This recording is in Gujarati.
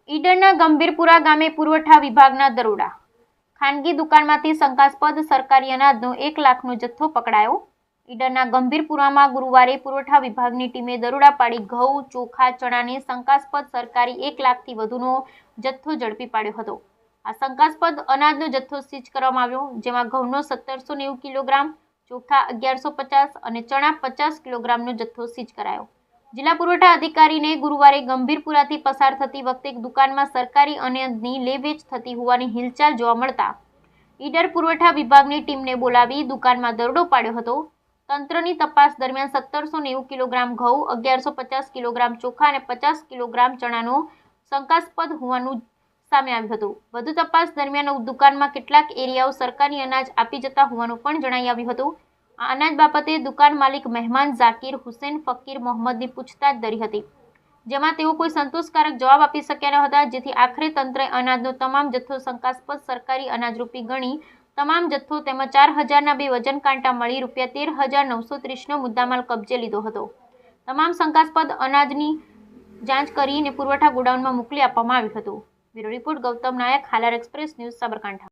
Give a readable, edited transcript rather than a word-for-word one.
ઈડરના ગંભીરપુરા ગામે પુરવઠા વિભાગના દરોડા. ખાનગી દુકાનમાંથી શંકાસ્પદ સરકારી અનાજનો 1 લાખનો જથ્થો પકડાયો. ઈડરના ગંભીરપુરામાં ગુરુવારે પુરવઠા વિભાગની ટીમે દરોડા પાડી ઘઉં, ચોખા, ચણાની શંકાસ્પદ સરકારી 1 લાખથી વધુનો જથ્થો ઝડપી પાડ્યો હતો. આ શંકાસ્પદ અનાજનો જથ્થો સીઝ કરવામાં આવ્યો, જેમાં ઘઉંનો 1790 કિલોગ્રામ, ચોખા 1150 અને ચણા 50 કિલોગ્રામનો જથ્થો સીઝ કરાયો. જિલ્લા પુરવઠા અધિકારીને ગુરુવારે ગંભીરપુરાથી પસાર થતી વખતે એક દુકાનમાં સરકારી અનાજની લે-વેચ થતી હોવાની હિલચાલ જોવા મળતા ઈડર પુરવઠા વિભાગની ટીમને બોલાવી દુકાનમાં દરોડો પાડ્યો હતો. તંત્રની તપાસ દરમિયાન 1790 કિલોગ્રામ ઘઉં, 1150 કિલોગ્રામ ચોખા અને 50 કિલોગ્રામ ચણાનો શંકાસ્પદ હોવાનું સામે આવ્યું હતું. વધુ તપાસ દરમિયાન દુકાનમાં કેટલાક એરિયાઓ સરકારી અનાજ આપી જતા હોવાનું પણ જણાઈ આવ્યું હતું. આ અનાજ બાબતે દુકાન માલિક મહેમાન ઝાકીર હુસેન ફકીર મોહમ્મદની પૂછતાછ ધરી હતી, જેમાં તેઓ કોઈ સંતોષકારક જવાબ આપી શક્યા ન હતા, જેથી આખરે તંત્રએ અનાજનો તમામ જથ્થો શંકાસ્પદ સરકારી અનાજરૂપી ગણી તમામ જથ્થો તેમજ 4000ના 2 વજન કાંટા મળી ₹13,930નો મુદ્દામાલ કબજે લીધો હતો. તમામ શંકાસ્પદ અનાજની જાંચ કરીને પુરવઠા ગોડાઉનમાં મોકલી આપવામાં આવ્યું હતું. બ્યુરો રિપોર્ટ ગૌતમ નાયક, હાલાર એક્સપ્રેસ ન્યૂઝ, સાબરકાંઠા.